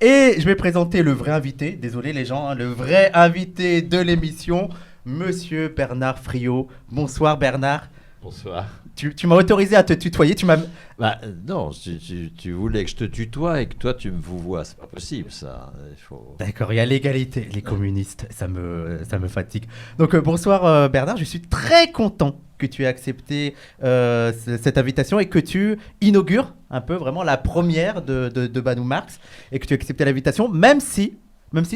Et je vais présenter le vrai invité, désolé les gens, le vrai invité de l'émission, Monsieur Bernard Friot. Bonsoir Bernard. Bonsoir. Tu m'as autorisé à te tutoyer, Non, tu voulais que je te tutoie et que toi tu me vouvoies, c'est pas possible ça. D'accord, il y a l'égalité, les communistes, ça me fatigue. Donc bonsoir Bernard, je suis très content que tu aies accepté cette invitation et que tu inaugures un peu vraiment la première de Banou Marx et que tu as accepté l'invitation, même si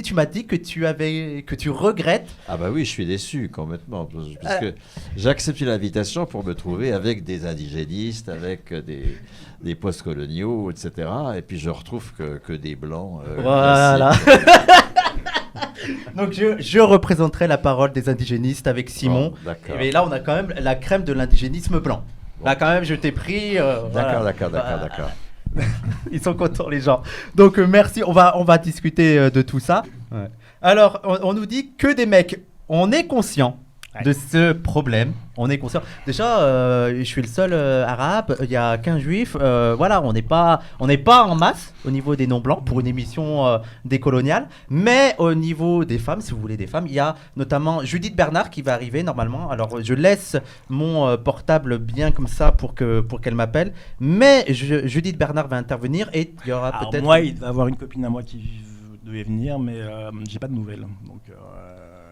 tu m'as dit que tu regrettes. Ah bah oui, je suis déçu complètement, parce que j'ai accepté l'invitation pour me trouver avec des indigénistes, avec des post-coloniaux, etc. Et puis je retrouve que des blancs. Voilà. Donc je représenterai la parole des indigénistes avec Simon. Oh, d'accord. Mais là, on a quand même la crème de l'indigénisme blanc. Bon. Là, quand même, je t'ai pris. D'accord. Ils sont contents, les gens. Donc, merci. On va discuter de tout ça. Ouais. Alors, on nous dit que des mecs. On est conscient de ce problème. On est conscient. Déjà, je suis le seul arabe. Il y a qu'un juif. Voilà, on n'est pas en masse au niveau des non-blancs pour une émission décoloniale. Mais au niveau des femmes, si vous voulez des femmes, il y a notamment Judith Bernard qui va arriver normalement. Alors, je laisse mon portable bien comme ça pour qu'elle m'appelle. Mais Judith Bernard va intervenir et il y aura peut-être... Moi, il va y avoir une copine à moi qui devait venir, mais j'ai pas de nouvelles.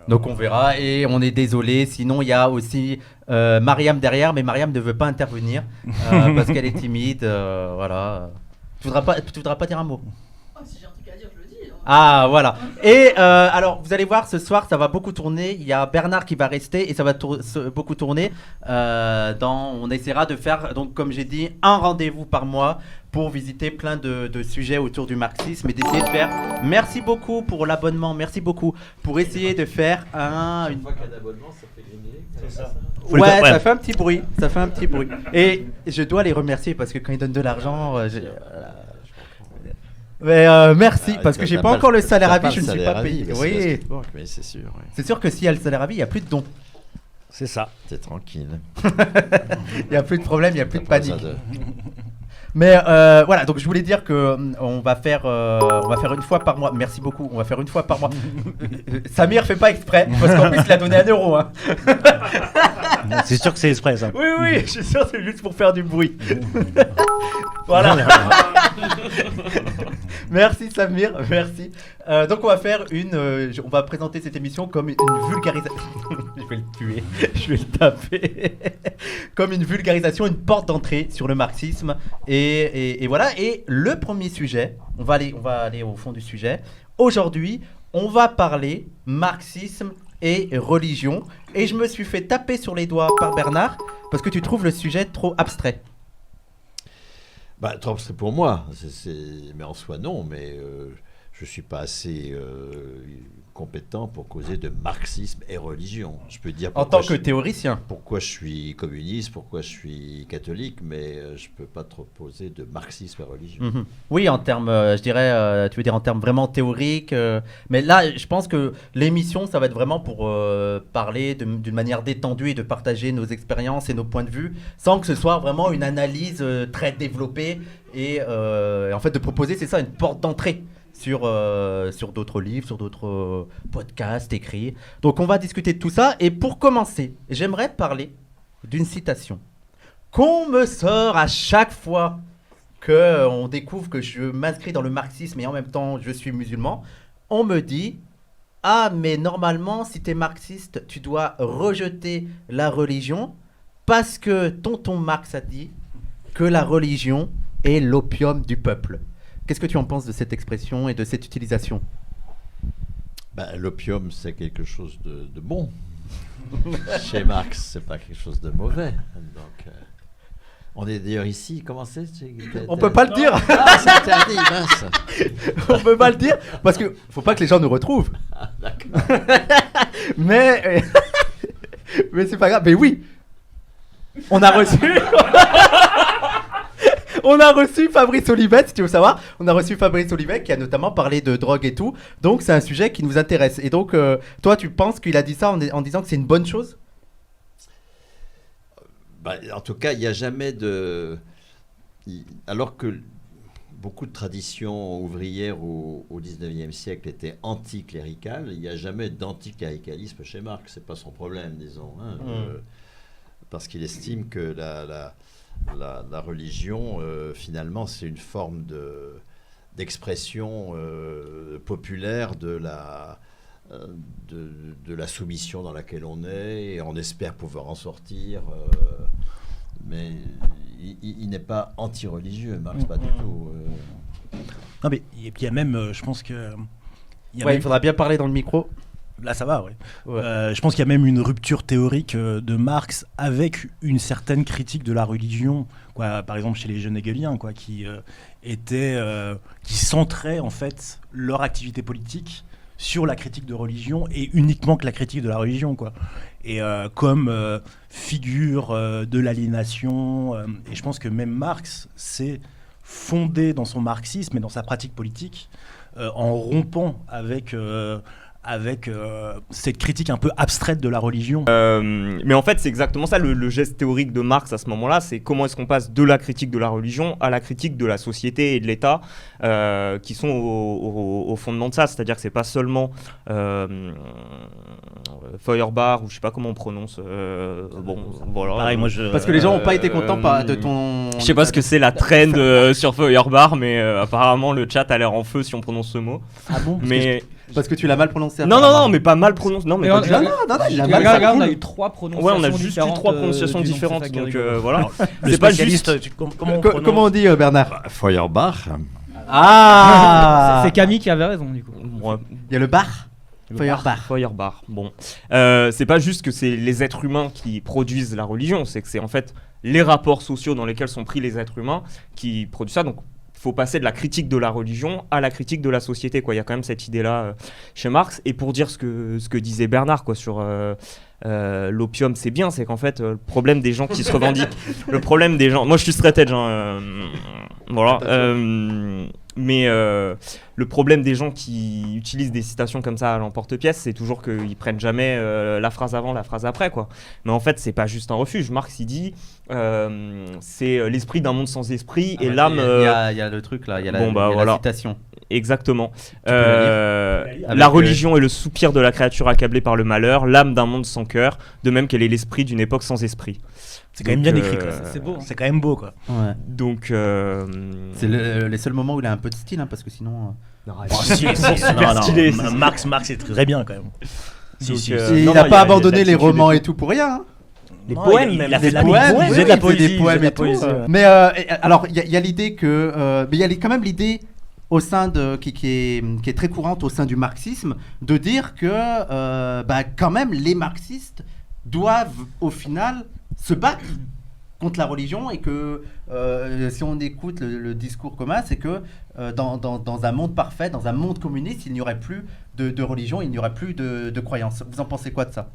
Donc on verra et on est désolé. Sinon il y a aussi Mariam derrière, mais Mariam ne veut pas intervenir parce qu'elle est timide. Voilà. Tu voudras pas dire un mot? Si j'ai un truc à dire, je le dis. Ah voilà. Et alors vous allez voir ce soir ça va beaucoup tourner. Il y a Bernard qui va rester et ça va beaucoup tourner. On essaiera de faire donc comme j'ai dit un rendez-vous par mois pour visiter plein de sujets autour du marxisme et d'essayer de faire. Merci beaucoup pour l'abonnement, merci beaucoup pour essayer de faire Une fois qu'il y a d'abonnement, ça fait grigner. C'est ça. Ouais, ça fait un petit bruit, Et je dois les remercier parce que quand ils donnent de l'argent, mais merci parce que j'ai pas encore le salaire à vie, je ne suis pas payé. Oui, mais c'est sûr. Oui. C'est sûr que s'il y a le salaire à vie, il y a plus de dons. C'est ça. T'es tranquille. Il y a plus de problème, il y a plus de panique. Mais voilà, donc je voulais dire que on va faire une fois par mois. Merci beaucoup. On va faire une fois par mois. Samir fait pas exprès parce qu'en plus il a donné 1 euro. Hein. C'est sûr que c'est exprès ça. Oui, je suis sûr que c'est juste pour faire du bruit. Voilà. Merci Samir, merci. Donc on va faire on va présenter cette émission comme une vulgarisation. Je vais le tuer, je vais le taper. Comme une vulgarisation, une porte d'entrée sur le marxisme. Et voilà. Et le premier sujet, on va aller au fond du sujet. Aujourd'hui, on va parler marxisme et religion. Et je me suis fait taper sur les doigts par Bernard parce que tu trouves le sujet trop abstrait. Trop abstrait pour moi, mais en soi non, mais je ne suis pas assez compétent pour causer de marxisme et religion. Je peux dire en tant que théoricien. Pourquoi je suis communiste, pourquoi je suis catholique, mais je ne peux pas trop poser de marxisme et religion. Mm-hmm. Oui, en termes, je dirais, tu veux dire en termes vraiment théoriques. Mais là, je pense que l'émission, ça va être vraiment pour parler d'une manière détendue et de partager nos expériences et nos points de vue, sans que ce soit vraiment une analyse très développée et en fait de proposer, c'est ça, une porte d'entrée sur d'autres livres, sur d'autres podcasts écrits. Donc on va discuter de tout ça. Et pour commencer, j'aimerais parler d'une citation qu'on me sort à chaque fois qu'on découvre que je m'inscris dans le marxisme et en même temps je suis musulman. On me dit « Ah, mais normalement, si tu es marxiste, tu dois rejeter la religion parce que tonton Marx a dit que la religion est l'opium du peuple. » Qu'est-ce que tu en penses de cette expression et de cette utilisation? L'opium, c'est quelque chose de bon. Chez Marx, c'est pas quelque chose de mauvais. Donc, on est d'ailleurs ici. Comment c'est? On peut pas le dire. Ah, c'est interdit, mince. On peut pas le dire parce que faut pas que les gens nous retrouvent. Ah, d'accord. mais c'est pas grave. Mais oui, on a reçu. On a reçu Fabrice Olivet, si tu veux savoir. On a reçu Fabrice Olivet qui a notamment parlé de drogue et tout. Donc c'est un sujet qui nous intéresse. Et donc toi, tu penses qu'il a dit ça en disant que c'est une bonne chose? En tout cas, il n'y a jamais de... Alors que beaucoup de traditions ouvrières au 19e siècle étaient anticléricales. Il n'y a jamais d'anticléricalisme chez Marx. Ce n'est pas son problème, disons. Parce qu'il estime que la religion, finalement, c'est une forme d'expression populaire de la soumission dans laquelle on est, et on espère pouvoir en sortir. Mais il n'est pas anti-religieux, Marx, pas du tout. Non, mais il y a même, je pense que... Il faudra bien parler dans le micro. Là, ça va, ouais. Je pense qu'il y a même une rupture théorique de Marx avec une certaine critique de la religion, quoi, par exemple chez les jeunes hegeliens, quoi, qui centraient en fait leur activité politique sur la critique de religion et uniquement que la critique de la religion, quoi. Et comme figure de l'aliénation, et je pense que même Marx s'est fondé dans son marxisme et dans sa pratique politique en rompant avec cette critique un peu abstraite de la religion. Mais en fait, c'est exactement ça, le geste théorique de Marx à ce moment-là, c'est comment est-ce qu'on passe de la critique de la religion à la critique de la société et de l'État, qui sont au fondement de ça. C'est-à-dire que c'est pas seulement Feuerbach, ou je sais pas comment on prononce. Bon, voilà. Pareil, Parce que les gens n'ont pas été contents de ton... Je sais pas ce que c'est la trend sur Feuerbach, mais apparemment le chat a l'air en feu si on prononce ce mot. Ah bon? Mais... Parce que tu l'as mal prononcé. Non, mais pas mal prononcé. Non, mais pas du tout. Non, il a mal Regarde, on a eu 3 prononciations Ouais, on a juste eu différentes. 3 prononciations du nom, différentes, c'est ça qui est donc rigolo. voilà. Le C'est pas spécialiste, juste... Comment on dit, Bernard? Feuerbach. Ah, C'est Camille qui avait raison, du coup. Ouais. Il y a le bar. Feuerbach. Bon, c'est pas juste que c'est les êtres humains qui produisent la religion, c'est que c'est en fait les rapports sociaux dans lesquels sont pris les êtres humains qui produisent ça. Donc, il faut passer de la critique de la religion à la critique de la société, quoi. Il y a quand même cette idée-là chez Marx. Et pour dire ce que disait Bernard, quoi, sur l'opium, c'est bien, c'est qu'en fait, le problème des gens qui se revendiquent, le problème des gens, moi je suis straight edge, voilà. Mais le problème des gens qui utilisent des citations comme ça à l'emporte-pièce, c'est toujours qu'ils prennent jamais la phrase avant, la phrase après, quoi. Mais en fait, c'est pas juste un refuge. Marx, il dit, c'est l'esprit d'un monde sans esprit, et l'âme... Il y a le truc là, il y a la citation. Exactement. Avec La religion est le soupir de la créature accablée par le malheur, l'âme d'un monde sans cœur, de même qu'elle est l'esprit d'une époque sans esprit. C'est quand même bien écrit, quoi. C'est beau. Hein. C'est quand même beau, quoi. Ouais. Donc... C'est les seuls moments où il a un peu de style, parce que sinon... stylé, Marx est très bien, quand même. Il n'a pas abandonné les romans et tout pour rien. Les poèmes, même. Il a fait de la poésie. Vous êtes la poésie, des poèmes et tout. Mais alors, il y a l'idée que... mais il y a quand même l'idée au sein qui est très courante au sein du marxisme, de dire que quand même les marxistes doivent au final se battre contre la religion, et que si on écoute le discours commun, c'est que dans un monde parfait, dans un monde communiste, il n'y aurait plus de religion, il n'y aurait plus de croyance. Vous en pensez quoi de ça?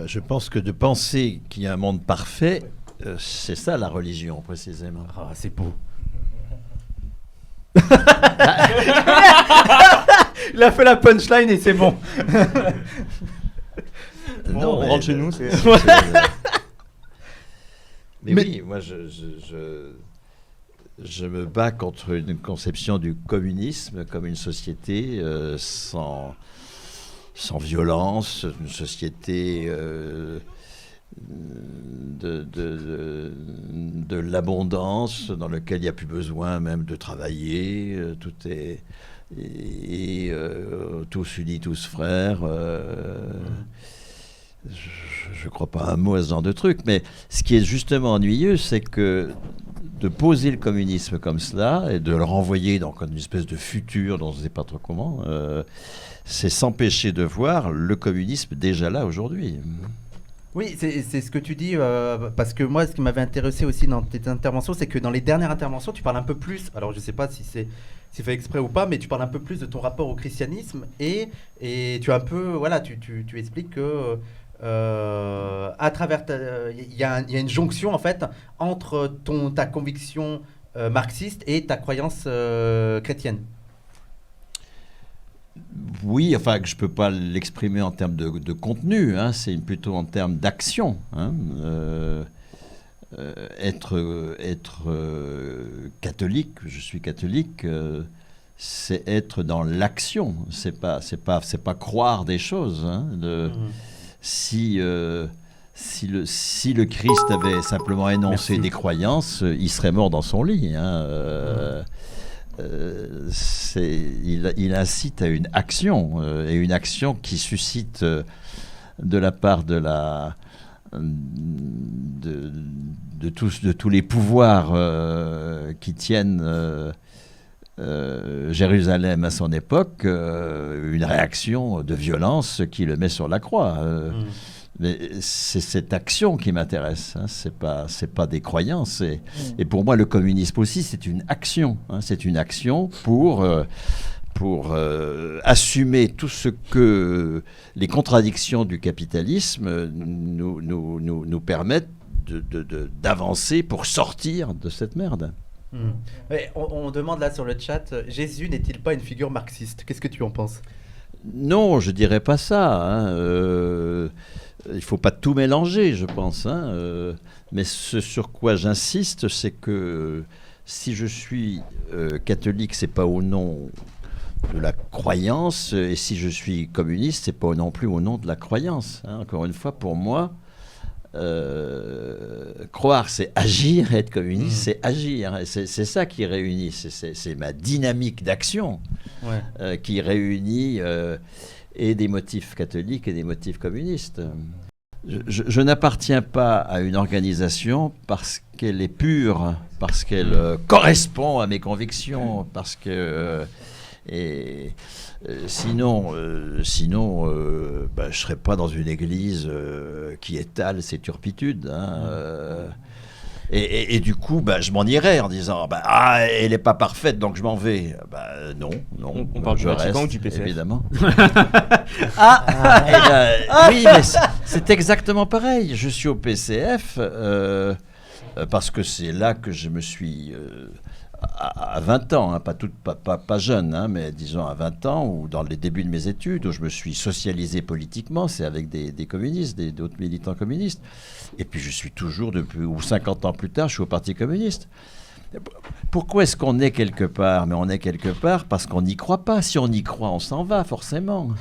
Je pense que de penser qu'il y a un monde parfait, c'est ça la religion, précisément. Ah, c'est beau. Il a fait la punchline et c'est bon. on rentre chez nous. Mais oui, moi je me bats contre une conception du communisme comme une société sans violence, une société de l'abondance, dans laquelle il n'y a plus besoin même de travailler, tout est tous unis, tous frères. Je ne crois pas un mot à ce genre de truc, mais ce qui est justement ennuyeux, c'est que de poser le communisme comme cela et de le renvoyer dans une espèce de futur dont je ne sais pas trop comment, c'est s'empêcher de voir le communisme déjà là aujourd'hui. Oui, c'est ce que tu dis, parce que moi, ce qui m'avait intéressé aussi dans tes interventions, c'est que dans les dernières interventions, tu parles un peu plus, alors je ne sais pas si c'est fait exprès ou pas, mais tu parles un peu plus de ton rapport au christianisme, et tu as un peu, voilà, tu expliques que à travers il y a une jonction en fait entre ta conviction marxiste et ta croyance chrétienne. Oui, enfin que je peux pas l'exprimer en termes de contenu, hein, c'est plutôt en termes d'action. Hein, catholique, je suis catholique, c'est être dans l'action. C'est pas croire des choses. Hein, si le Christ avait simplement énoncé des croyances, il serait mort dans son lit. Hein, il incite à une action, et une action qui suscite de la part de tous les pouvoirs qui tiennent Jérusalem à son époque, une réaction de violence qui le met sur la croix. Mais c'est cette action qui m'intéresse, hein. C'est pas des croyances. Et pour moi, le communisme aussi, c'est une action. Hein. C'est une action pour assumer tout ce que les contradictions du capitalisme nous permettent d'avancer pour sortir de cette merde. Mais on demande là sur le chat, Jésus n'est-il pas une figure marxiste? Qu'est-ce que tu en penses? Non, je dirais pas ça. Hein. Il faut pas tout mélanger, je pense. Hein. Mais ce sur quoi j'insiste, c'est que si je suis catholique, c'est pas au nom de la croyance, et si je suis communiste, c'est pas non plus au nom de la croyance. Hein. Encore une fois, pour moi, croire, c'est agir, et être communiste, c'est agir. Et c'est ça qui réunit, c'est ma dynamique d'action qui réunit et des motifs catholiques et des motifs communistes. Je n'appartiens pas à une organisation parce qu'elle est pure, parce qu'elle correspond à mes convictions, parce que... sinon, je ne serais pas dans une église qui étale ses turpitudes. Hein, et du coup, je m'en irais en disant elle n'est pas parfaite, donc je m'en vais. Non. On parle du Vatican ou du PCF, évidemment. Oui, mais c'est exactement pareil. Je suis au PCF parce que c'est là que je me suis... à 20 ans, hein, pas jeune, hein, mais disons à 20 ans, ou dans les débuts de mes études, où je me suis socialisé politiquement, c'est avec des communistes, d'autres militants communistes. Et puis je suis toujours, ou 50 ans plus tard, je suis au Parti communiste. Pourquoi est-ce qu'on est quelque part? Mais on est quelque part parce qu'on n'y croit pas. Si on y croit, on s'en va forcément.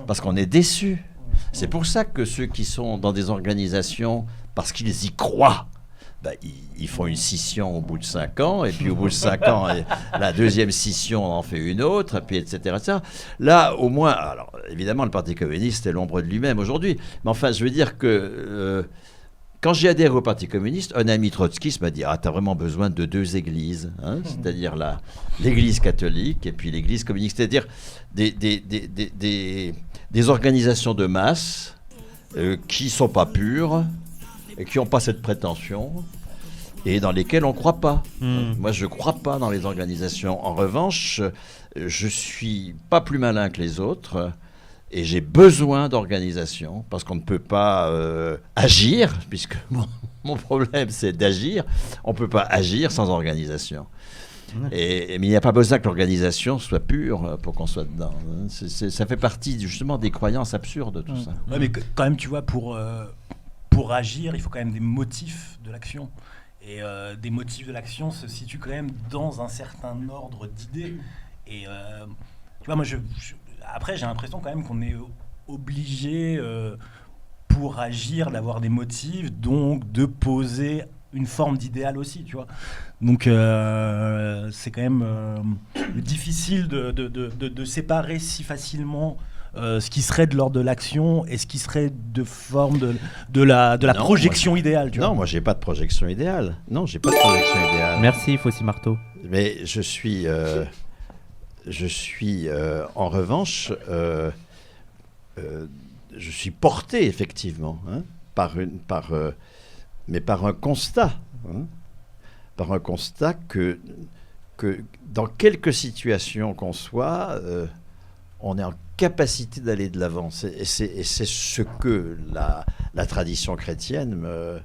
Parce qu'on est déçu. C'est pour ça que ceux qui sont dans des organisations, parce qu'ils y croient, ils font une scission au bout de 5 ans, et puis au bout de 5 ans, la deuxième scission en fait une autre, et puis etc., etc. Là, au moins, alors évidemment, le Parti communiste est l'ombre de lui-même aujourd'hui, mais enfin, je veux dire que quand j'ai adhéré au Parti communiste, un ami trotskiste m'a dit « Ah, t'as vraiment besoin de 2 églises, hein, c'est-à-dire l'église catholique et puis l'église communiste, c'est-à-dire des organisations de masse qui ne sont pas pures, et qui n'ont pas cette prétention, et dans lesquelles on ne croit pas. Moi, je ne crois pas dans les organisations. En revanche, je ne suis pas plus malin que les autres, et j'ai besoin d'organisation, parce qu'on ne peut pas agir, puisque mon problème, c'est d'agir. On ne peut pas agir sans organisation. Mais il n'y a pas besoin que l'organisation soit pure pour qu'on soit dedans. Ça fait partie, justement, des croyances absurdes, tout ça. Ouais, mais quand même, tu vois, pour agir, il faut quand même des motifs de l'action. Et des motifs de l'action se situent quand même dans un certain ordre d'idées. Et tu vois, moi, après, j'ai l'impression quand même qu'on est obligé, pour agir, d'avoir des motifs, donc de poser une forme d'idéal aussi, tu vois. Donc, c'est quand même difficile de séparer si facilement ce qui serait de l'ordre de l'action et ce qui serait de forme de la projection idéale. Tu vois. Non, moi, j'ai pas de projection idéale. Non, j'ai pas de projection idéale. Merci, Fossi Marteau. Mais je suis en revanche, je suis porté effectivement, hein, par un constat, hein, par un constat que dans quelque situation qu'on soit, on est en capacité d'aller de l'avant. Et c'est ce que la tradition chrétienne me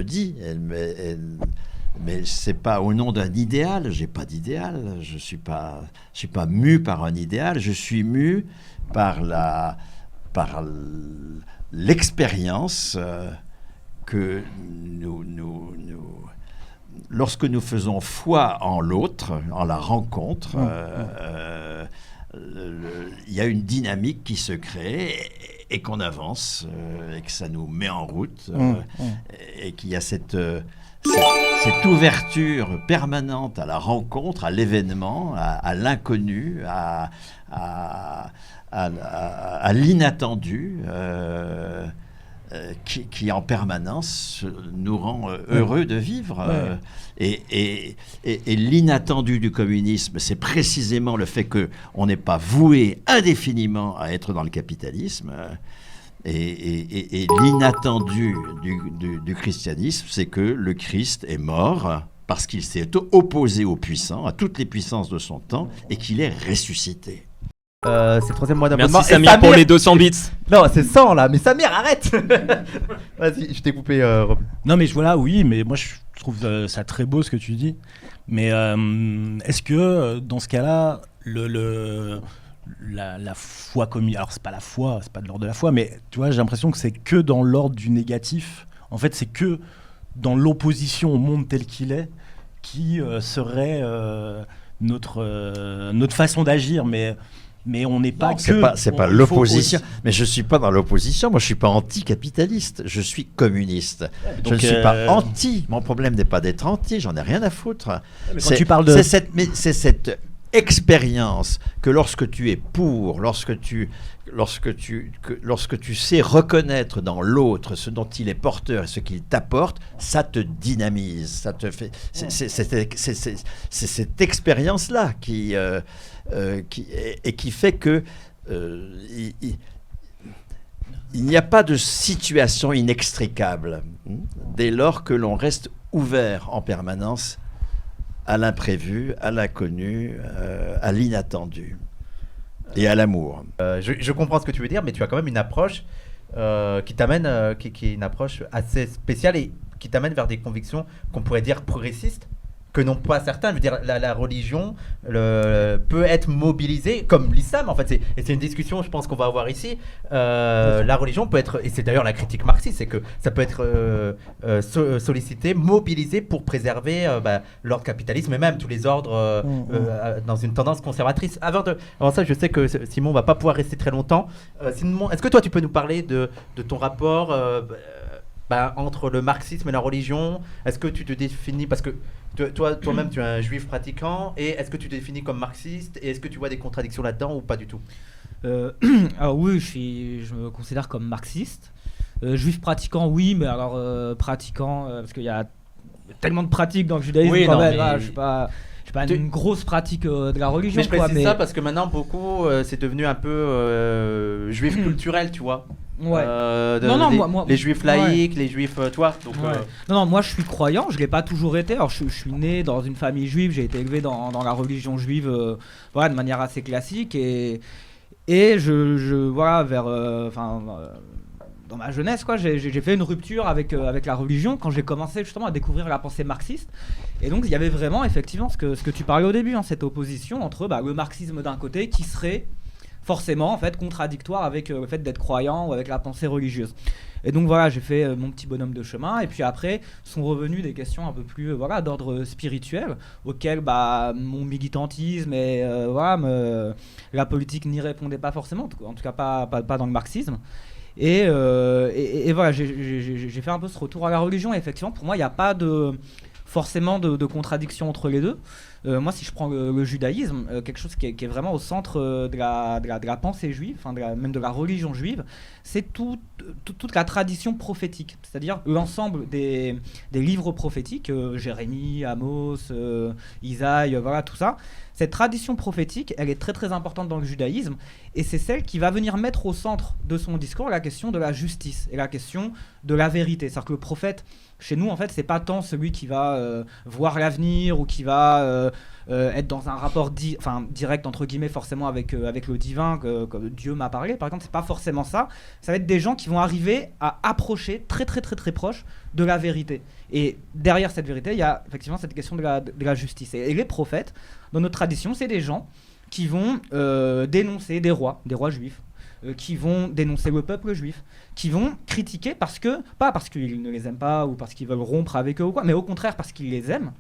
dit. Mais c'est pas au nom d'un idéal. J'ai pas d'idéal. Je suis pas mu par un idéal. Je suis mu par l'expérience que lorsque nous faisons foi en l'autre, en la rencontre, il y a une dynamique qui se crée et qu'on avance, et que ça nous met en route, et qu'il y a cette ouverture permanente à la rencontre, à l'événement, à l'inconnu, à l'inattendu, qui en permanence nous rend heureux de vivre. Et l'inattendu du communisme, c'est précisément le fait qu'on n'est pas voué indéfiniment à être dans le capitalisme. Et l'inattendu du christianisme, c'est que le Christ est mort parce qu'il s'est opposé aux puissants, à toutes les puissances de son temps, et qu'il est ressuscité. C'est le 3e mois d'abonnement. Merci Samir pour les 200 bits. Non, c'est 100 là, mais Samir, arrête. Vas-y, je t'ai coupé, Rob. Non, mais voilà, oui, mais moi je trouve ça très beau ce que tu dis. Mais est-ce que dans ce cas-là, la foi communiste, alors c'est pas la foi, c'est pas de l'ordre de la foi, mais tu vois, j'ai l'impression que c'est que dans l'ordre du négatif. En fait, c'est que dans l'opposition au monde tel qu'il est qui serait notre façon d'agir, mais on n'est pas c'est pas l'opposition. Mais je suis pas dans l'opposition. Moi, je suis pas anticapitaliste. Je suis communiste. Je ne suis pas anti. Mon problème n'est pas d'être anti. J'en ai rien à foutre. C'est cette expérience que lorsque tu es pour, lorsque tu sais reconnaître dans l'autre ce dont il est porteur et ce qu'il t'apporte, ça te dynamise, ça te fait. C'est cette expérience-là qui fait que il n'y a pas de situation inextricable dès lors que l'on reste ouvert en permanence à l'imprévu, à l'inconnu, à l'inattendu et à l'amour. Je comprends ce que tu veux dire, mais tu as quand même une approche qui t'amène, qui est une approche assez spéciale et qui t'amène vers des convictions qu'on pourrait dire progressistes, que n'ont pas certains. Je veux dire, la religion peut être mobilisée, comme l'islam en fait. Et c'est une discussion, je pense, qu'on va avoir ici. La religion peut être, et c'est d'ailleurs la critique marxiste, c'est que ça peut être sollicité, mobilisé pour préserver l'ordre capitaliste, mais même tous les ordres dans une tendance conservatrice. Avant ça, je sais que Simon va pas pouvoir rester très longtemps. Simon, est-ce que toi, tu peux nous parler de ton rapport entre le marxisme et la religion? Est-ce que tu te définis, parce que toi-même tu es un juif pratiquant, et est-ce que tu te définis comme marxiste, et est-ce que tu vois des contradictions là-dedans ou pas du tout? Alors oui, je me considère comme marxiste. Juif pratiquant, oui, mais alors pratiquant, parce qu'il y a tellement de pratiques dans le judaïsme, oui, quand non, même, mais... là, je suis pas une grosse pratique de la religion. Mais je précise ça parce que maintenant beaucoup c'est devenu un peu juif culturel, tu vois. Ouais. Les juifs laïcs, les juifs, toi. Donc, Non, moi je suis croyant, je l'ai pas toujours été. Alors je suis né dans une famille juive, j'ai été élevé dans la religion juive, de manière assez classique, et je dans ma jeunesse, quoi, j'ai fait une rupture avec la religion quand j'ai commencé justement à découvrir la pensée marxiste. Et donc il y avait vraiment effectivement ce que tu parlais au début, cette opposition entre le marxisme d'un côté qui serait forcément en fait contradictoire avec le fait d'être croyant ou avec la pensée religieuse. Et donc voilà, j'ai fait mon petit bonhomme de chemin, et puis après sont revenues des questions un peu plus d'ordre spirituel, auxquelles mon militantisme et la politique n'y répondait pas forcément, en tout cas pas dans le marxisme. Et voilà, j'ai fait un peu ce retour à la religion, et effectivement pour moi il n'y a pas forcément de contradiction entre les deux. Moi, si je prends le judaïsme, quelque chose qui est vraiment au centre de la pensée juive, même de la religion juive, c'est toute la tradition prophétique, c'est-à-dire l'ensemble des livres prophétiques, Jérémie, Amos, Isaïe, tout ça. Cette tradition prophétique, elle est très très importante dans le judaïsme, et c'est celle qui va venir mettre au centre de son discours la question de la justice et la question de la vérité. C'est-à-dire que le prophète, chez nous, en fait, c'est pas tant celui qui va voir l'avenir ou qui va être dans un rapport direct entre guillemets forcément avec le divin, comme Dieu m'a parlé par exemple. C'est pas forcément ça. Ça va être des gens qui vont arriver à approcher très très très très proche de la vérité. Et derrière cette vérité, il y a effectivement cette question de la justice. Et les prophètes, dans notre tradition, c'est des gens qui vont dénoncer des rois juifs, qui vont dénoncer le peuple juif, qui vont critiquer pas parce qu'ils ne les aiment pas ou parce qu'ils veulent rompre avec eux ou quoi, mais au contraire parce qu'ils les aiment,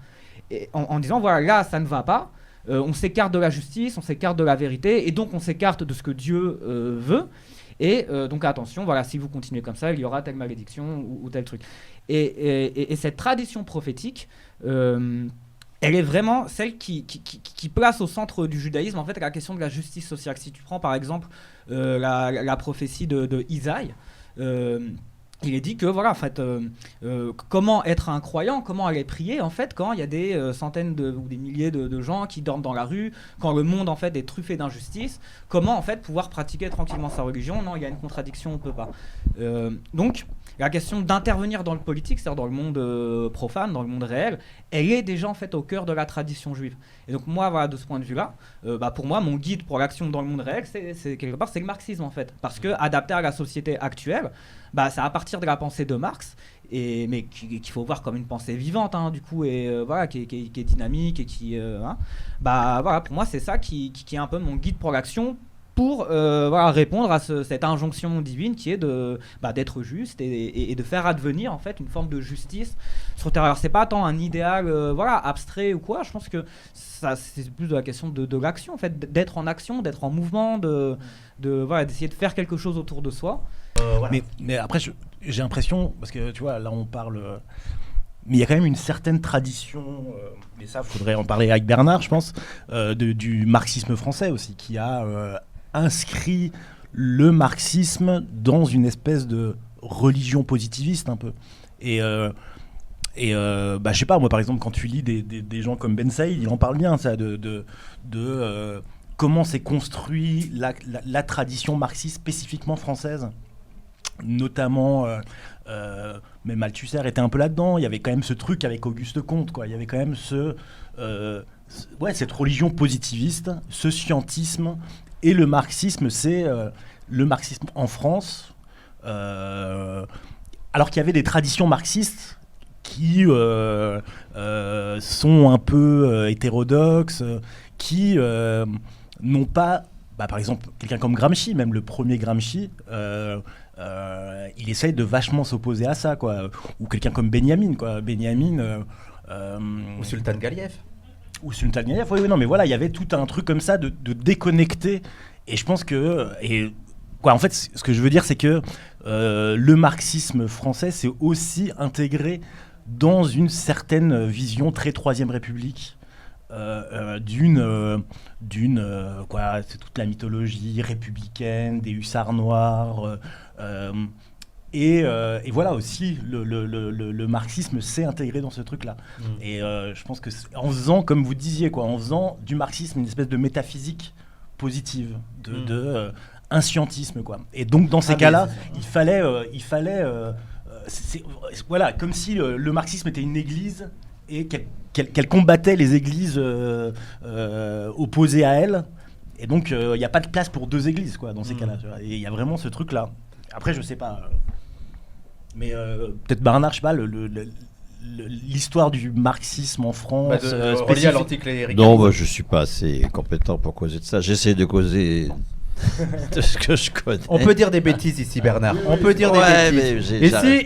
et en disant voilà, là ça ne va pas, on s'écarte de la justice, on s'écarte de la vérité, et donc on s'écarte de ce que Dieu veut, et donc attention, voilà, si vous continuez comme ça, il y aura telle malédiction ou tel truc. Et cette tradition prophétique, elle est vraiment celle qui place au centre du judaïsme en fait la question de la justice sociale. Si tu prends par exemple la prophétie de Isaïe, il est dit que voilà, en fait, comment être un croyant, comment aller prier en fait quand il y a des centaines ou des milliers de gens qui dorment dans la rue, quand le monde en fait est truffé d'injustice, comment en fait pouvoir pratiquer tranquillement sa religion. Non, il y a une contradiction, on peut pas. Donc la question d'intervenir dans le politique, c'est-à-dire dans le monde profane, dans le monde réel, elle est déjà en fait au cœur de la tradition juive. Et donc moi, voilà, de ce point de vue-là, pour moi, mon guide pour l'action dans le monde réel, c'est quelque part, c'est le marxisme en fait, parce que adapté à la société actuelle, c'est à partir de la pensée de Marx, mais qu'il faut voir comme une pensée vivante, du coup, et voilà, qui est dynamique et qui, voilà, pour moi, c'est ça qui est un peu mon guide pour l'action, pour voilà, répondre à cette injonction divine qui est d'être juste et de faire advenir en fait une forme de justice sur Terre. Alors c'est pas tant un idéal voilà, abstrait ou quoi, je pense que ça, c'est plus de la question de l'action en fait, d'être en action, d'être en mouvement, voilà, d'essayer de faire quelque chose autour de soi. Voilà. Mais après j'ai l'impression, parce que tu vois là on parle... mais il y a quand même une certaine tradition, mais ça, il faudrait en parler avec Bernard, je pense, du marxisme français aussi, qui a inscrit le marxisme dans une espèce de religion positiviste un peu. Et je sais pas, moi par exemple, quand tu lis des gens comme Ben Saïd, il en parle bien, ça, de comment s'est construit la tradition marxiste spécifiquement française. Notamment, même Althusser était un peu là-dedans. Il y avait quand même ce truc avec Auguste Comte, quoi. Il y avait quand même cette religion positiviste, ce scientisme, et le marxisme, c'est le marxisme en France. Alors qu'il y avait des traditions marxistes qui sont un peu hétérodoxes, qui n'ont pas, par exemple, quelqu'un comme Gramsci, même le premier Gramsci. Il essaye de vachement s'opposer à ça, quoi. Ou quelqu'un comme Benjamin, quoi. Ou Sultan Galiev. Oui, non, mais voilà, il y avait tout un truc comme ça de déconnecter. Et je pense que, en fait, ce que je veux dire, c'est que le marxisme français s'est aussi intégré dans une certaine vision très Troisième République. C'est toute la mythologie républicaine, des hussards noirs, et voilà aussi le marxisme s'est intégré dans ce truc-là. Et je pense que en faisant, comme vous disiez, en faisant du marxisme une espèce de métaphysique positive, un scientisme, quoi. Et donc dans ces cas-là, il fallait voilà, comme si le marxisme était une église et qu'elle combattait les églises opposées à elle. Et donc, il n'y a pas de place pour deux églises, quoi, dans ces cas-là. Et il y a vraiment ce truc-là. Après, je sais pas. Mais peut-être Bernard, je sais pas, l'histoire du marxisme en France. Relié à l'anticléricalisme. Non, je ne suis pas assez compétent pour causer de ça. J'essaie de causer de ce que je connais. On peut dire des bêtises ici, Bernard. On peut dire des bêtises.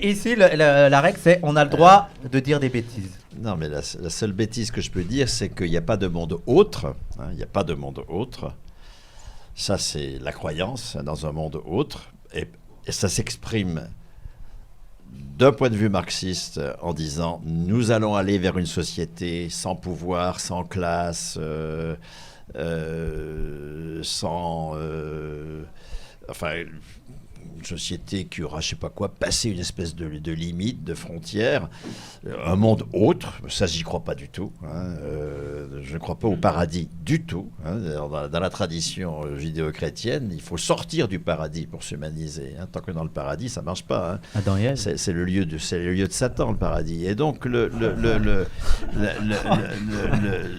Ici, la règle, c'est on a le droit de dire des bêtises. Non, mais la seule bêtise que je peux dire, c'est qu'il n'y a pas de monde autre. Il n'y a pas de monde autre. Ça, c'est la croyance dans un monde autre. Et ça s'exprime d'un point de vue marxiste en disant nous allons aller vers une société sans pouvoir, sans classe, une société qui aura, je sais pas quoi, passé une espèce de limite, de frontière, un monde autre. Ça, j'y crois pas du tout. Je ne crois pas au paradis du tout. Dans la tradition judéo-chrétienne, il faut sortir du paradis pour s'humaniser. Tant que dans le paradis, ça marche pas. Adam et Ève. C'est le lieu de Satan, le paradis. Et donc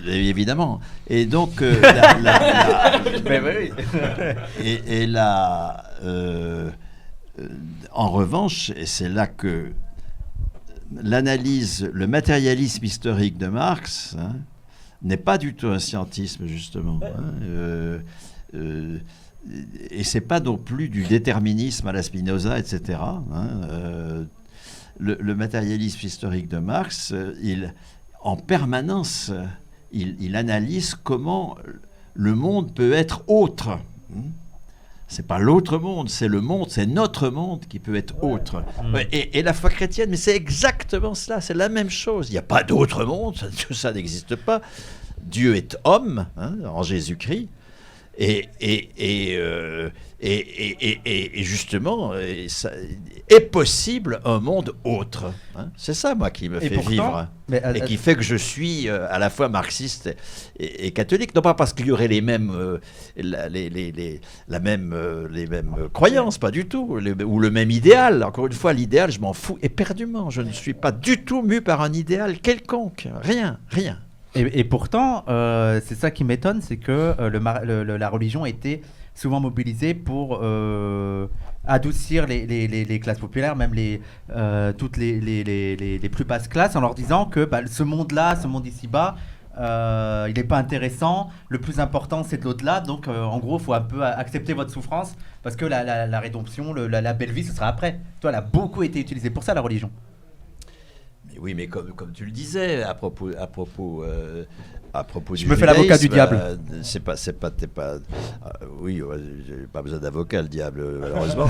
évidemment. Et donc en revanche, et c'est là que l'analyse, le matérialisme historique de Marx n'est pas du tout un scientisme, justement. et c'est pas non plus du déterminisme à la Spinoza, etc. Le matérialisme historique de Marx, en permanence, il analyse comment le monde peut être autre. C'est pas l'autre monde, c'est le monde, c'est notre monde qui peut être autre. Et la foi chrétienne, mais c'est exactement cela, c'est la même chose. Il n'y a pas d'autre monde, tout ça n'existe pas. Dieu est homme, en Jésus-Christ. Et justement, ça est possible un monde autre. C'est ça, moi, qui me fait vivre. Et qui fait que je suis à la fois marxiste et catholique. Non pas parce qu'il y aurait les mêmes, les mêmes croyances, pas du tout. Ou le même idéal. Encore une fois, l'idéal, je m'en fous éperdument. Je ne suis pas du tout mu par un idéal quelconque. Rien. Et pourtant, c'est ça qui m'étonne, c'est que la religion a été souvent mobilisée pour adoucir les classes populaires, même toutes les plus basses classes, en leur disant que ce monde-là, ce monde ici-bas, il n'est pas intéressant, le plus important c'est de l'au-delà, donc en gros il faut un peu accepter votre souffrance, parce que la rédemption, la belle vie, ce sera après. Toi, elle a beaucoup été utilisée pour ça, la religion. Oui, mais comme tu le disais à propos je me fais l'avocat du diable. T'es pas. Oui, j'ai pas besoin d'avocat, le diable, malheureusement.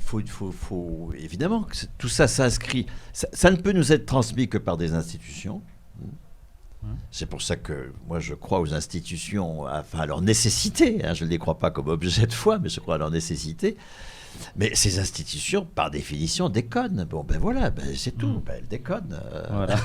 Faut évidemment que tout ça s'inscrit. Ça ne peut nous être transmis que par des institutions. C'est pour ça que moi je crois aux institutions, à leur nécessité. Je ne les crois pas comme objet de foi, mais je crois à leur nécessité. Mais ces institutions, par définition, déconnent. C'est tout. Elles déconnent. Voilà.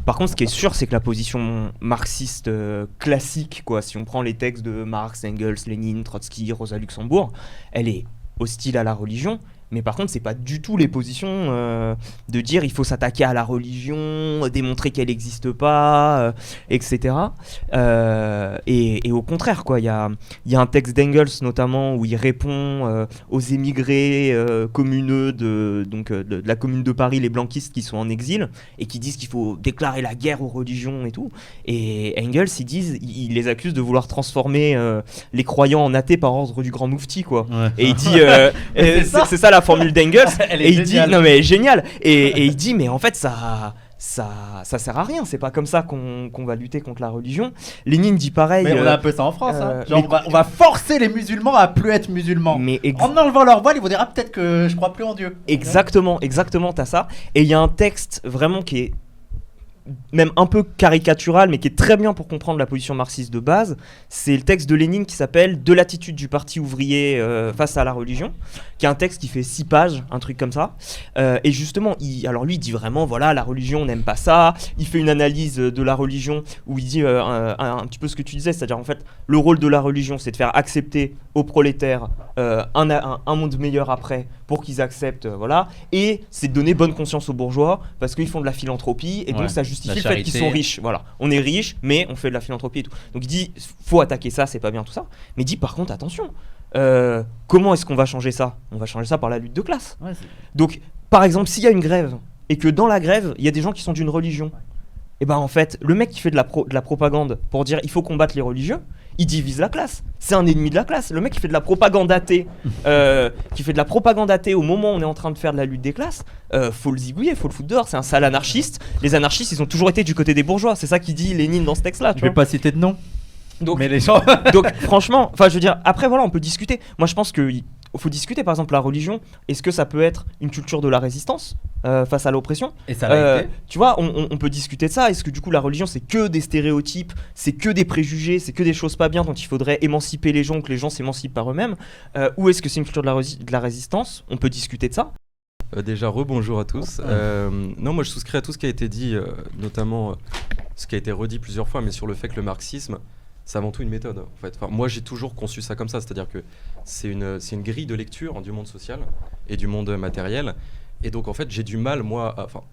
Par contre, ce qui est sûr, c'est que la position marxiste classique, si on prend les textes de Marx, Engels, Lénine, Trotsky, Rosa Luxembourg, elle est hostile à la religion. Mais par contre, c'est pas du tout les positions de dire il faut s'attaquer à la religion, démontrer qu'elle n'existe pas, etc. Et au contraire, il y a un texte d'Engels notamment où il répond aux émigrés communeux de la commune de Paris, les blanquistes qui sont en exil et qui disent qu'il faut déclarer la guerre aux religions et tout. Et Engels, il les accuse de vouloir transformer les croyants en athées par ordre du grand moufti, quoi. Ouais. Et il dit c'est ça la formule d'Engels. Et il dit non mais génial. Et il dit mais en fait ça sert à rien, c'est pas comme ça qu'on va lutter contre la religion. Lénine dit pareil. Mais on a un peu ça en France. Genre on va forcer les musulmans à plus être musulmans. En enlevant leur voile, ils vont dire peut-être que je crois plus en Dieu. Exactement, t'as ça. Et il y a un texte vraiment qui est même un peu caricatural, mais qui est très bien pour comprendre la position marxiste de base. C'est le texte de Lénine qui s'appelle « De l'attitude du parti ouvrier face à la religion », qui est un texte qui fait 6 pages, un truc comme ça. Et justement, lui, il dit vraiment, voilà, la religion, on n'aime pas ça. Il fait une analyse de la religion où il dit un petit peu ce que tu disais, c'est-à-dire en fait, le rôle de la religion, c'est de faire accepter aux prolétaires un monde meilleur après pour qu'ils acceptent, voilà. Et c'est de donner bonne conscience aux bourgeois parce qu'ils font de la philanthropie et donc ça justifie le fait qu'ils sont riches. Voilà, on est riche, mais on fait de la philanthropie et tout. Donc il dit, faut attaquer ça, c'est pas bien tout ça. Mais il dit par contre, attention, comment est-ce qu'on va changer ça ? On va changer ça par la lutte de classe. Donc, par exemple, s'il y a une grève et que dans la grève, il y a des gens qui sont d'une religion, et ben en fait, le mec qui fait de la propagande pour dire il faut combattre les religieux, il divise la classe. C'est un ennemi de la classe. Le mec qui fait de la propagande athée, au moment où on est en train de faire de la lutte des classes, faut le zigouiller, faut le foutre dehors. C'est un sale anarchiste. Les anarchistes, ils ont toujours été du côté des bourgeois. C'est ça qu'il dit Lénine dans ce texte-là. Je vais pas citer de nom. Donc, mais les gens. Donc franchement, enfin je veux dire, après voilà, on peut discuter. Moi je pense qu'il faut discuter par exemple la religion. Est-ce que ça peut être une culture de la résistance face à l'oppression ? Et ça l'a été. Tu vois, on peut discuter de ça. Est-ce que du coup la religion c'est que des stéréotypes, c'est que des préjugés, c'est que des choses pas bien dont il faudrait émanciper les gens, que les gens s'émancipent par eux-mêmes, ou est-ce que c'est une culture de la résistance ? On peut discuter de ça. Déjà, rebonjour à tous. Non, moi je souscris à tout ce qui a été dit, notamment ce qui a été redit plusieurs fois, mais sur le fait que le marxisme, c'est avant tout une méthode. En fait. Enfin, moi j'ai toujours conçu ça comme ça, c'est-à-dire que c'est une grille de lecture du monde social et du monde matériel. Et donc en fait j'ai du mal,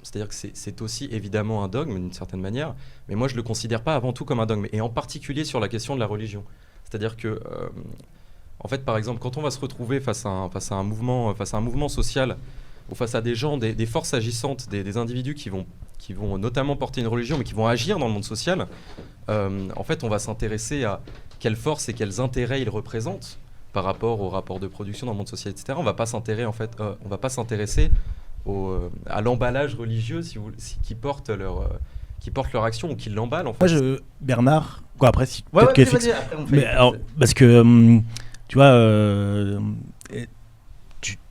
c'est-à-dire que c'est aussi évidemment un dogme d'une certaine manière, mais moi je le considère pas avant tout comme un dogme, et en particulier sur la question de la religion. C'est-à-dire que, en fait par exemple, quand on va se retrouver face à un mouvement social, ou face à des gens, des forces agissantes, des individus qui qui vont notamment porter une religion, mais qui vont agir dans le monde social, en fait, on va s'intéresser à quelles forces et quels intérêts ils représentent par rapport au rapport de production dans le monde social, etc. On va pas s'intéresser à l'emballage religieux qui porte leur action ou qui l'emballe, en fait. Bernard, quoi, après, si Ouais, peut-être vas-y, que vas-y, après on fait. mais alors, parce que tu vois,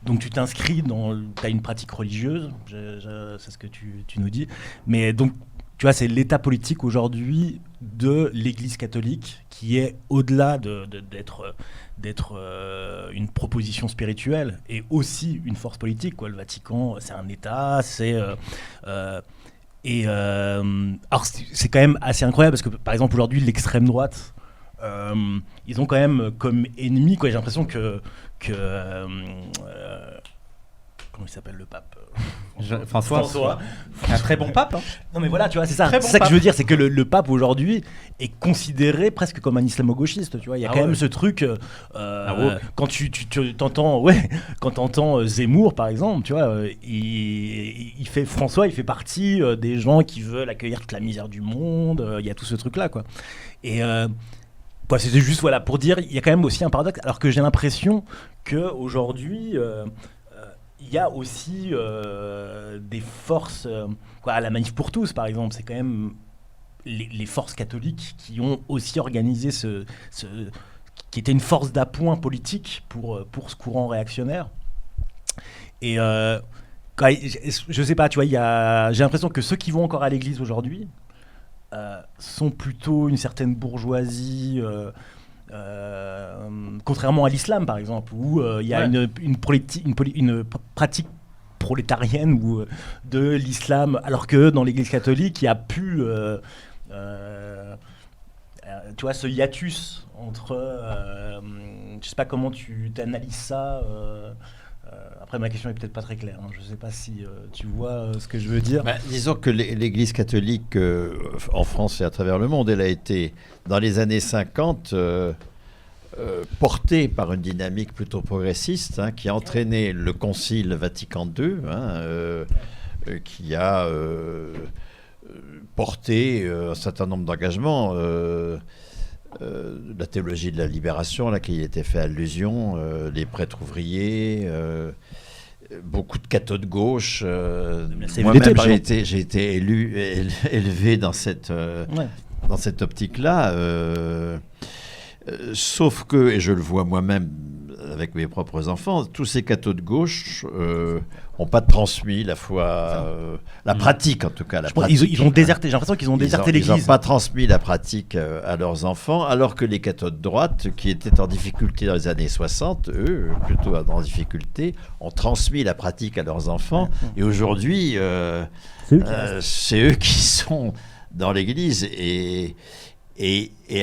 donc tu t'inscris t'as une pratique religieuse, c'est ce que tu nous dis, mais donc tu vois, c'est l'état politique aujourd'hui de l'Église catholique qui est au-delà d'être une proposition spirituelle et aussi une force politique, quoi. Le Vatican, c'est un État, alors c'est quand même assez incroyable parce que par exemple aujourd'hui l'extrême droite, ils ont quand même comme ennemi, quoi. J'ai l'impression que comment il s'appelle le pape, François. Un très bon pape. Hein. Non mais voilà, tu vois, c'est ça. Très bon C'est ça que pape. je veux dire, c'est que le pape aujourd'hui est considéré presque comme un islamo-gauchiste. Tu vois, il y a quand même ce truc. Quand tu t'entends, quand t'entends Zemmour par exemple, tu vois, François, il fait partie des gens qui veulent accueillir toute la misère du monde. Il y a tout ce truc là, quoi. Et c'était juste pour dire, il y a quand même aussi un paradoxe, alors que j'ai l'impression que aujourd'hui il y a aussi des forces, à la Manif pour tous par exemple, c'est quand même les forces catholiques qui ont aussi organisé qui était une force d'appoint politique pour ce courant réactionnaire. Et je sais pas, tu vois, j'ai l'impression que ceux qui vont encore à l'église aujourd'hui sont plutôt une certaine bourgeoisie, contrairement à l'islam par exemple, où il y a une pratique prolétarienne ou de l'islam, alors que dans l'Église catholique il y a plus tu vois, ce hiatus entre je sais pas comment tu analyses ça. Après, ma question est peut-être pas très claire. Hein. Je ne sais pas si tu vois ce que je veux dire. Disons que l'Église catholique en France et à travers le monde, elle a été, dans les années 50, portée par une dynamique plutôt progressiste, qui a entraîné le Concile Vatican II, qui a porté un certain nombre d'engagements. La théologie de la libération, à laquelle il était fait allusion, les prêtres ouvriers, beaucoup de cathos de gauche. Moi-même, j'ai été élevé dans cette optique-là. Sauf que, et je le vois moi-même avec mes propres enfants, tous ces cathos de gauche n'ont pas transmis la foi, la pratique en tout cas. Ils ont déserté, j'ai l'impression qu'ils ont déserté l'Église. Ils n'ont pas transmis la pratique à leurs enfants, alors que les cathos de droite, qui étaient en difficulté dans les années 60, eux, plutôt en difficulté, ont transmis la pratique à leurs enfants. Et aujourd'hui, c'est eux qui sont dans l'Église. Et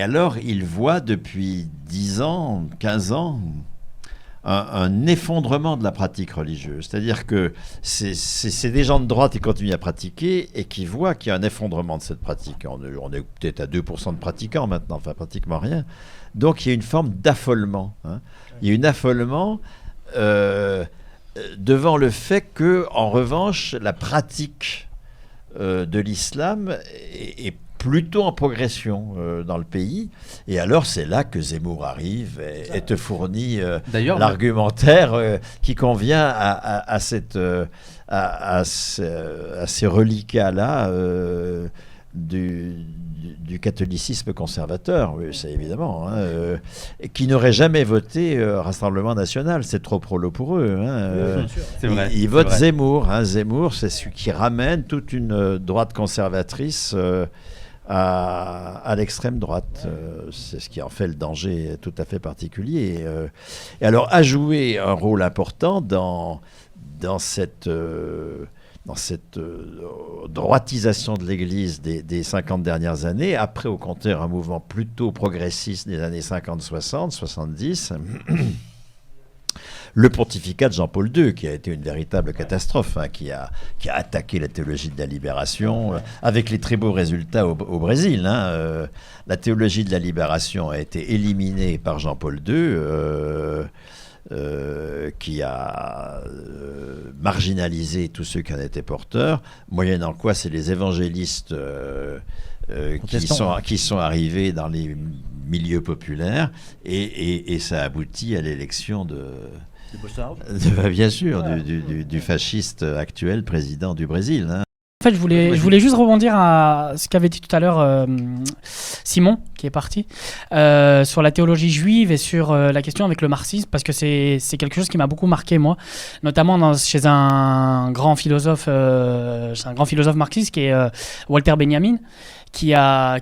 alors, ils voient depuis 10 ans, 15 ans, un effondrement de la pratique religieuse. C'est-à-dire que c'est des gens de droite qui continuent à pratiquer et qui voient qu'il y a un effondrement de cette pratique. On est peut-être à 2% de pratiquants maintenant, enfin pratiquement rien. Donc il y a une forme d'affolement. Il y a un affolement devant le fait que, en revanche, la pratique de l'islam est plutôt en progression dans le pays. Et alors, c'est là que Zemmour arrive et te fournit l'argumentaire qui convient à ces reliquats-là du catholicisme conservateur, oui, c'est évidemment, qui n'aurait jamais voté Rassemblement National. C'est trop prolo pour eux. C'est vrai. Ils votent Zemmour. Zemmour, c'est celui qui ramène toute une droite conservatrice à l'extrême droite. C'est ce qui en fait le danger tout à fait particulier. Et alors, a joué un rôle important dans cette droitisation de l'Église des 50 dernières années. Après, au contraire, un mouvement plutôt progressiste des années 50, 60, 70. Le pontificat de Jean-Paul II, qui a été une véritable catastrophe, qui a attaqué la théologie de la libération, avec les très beaux résultats au Brésil. La théologie de la libération a été éliminée par Jean-Paul II, qui a marginaliser tous ceux qui en étaient porteurs, moyennant quoi c'est les évangélistes qui sont arrivés dans les milieux populaires, et ça aboutit à l'élection bien sûr, du fasciste actuel président du Brésil. Hein. En fait, je voulais juste rebondir à ce qu'avait dit tout à l'heure Simon, qui est parti, sur la théologie juive et sur la question avec le marxisme, parce que c'est quelque chose qui m'a beaucoup marqué, moi, notamment chez un grand philosophe marxiste qui est Walter Benjamin, qui a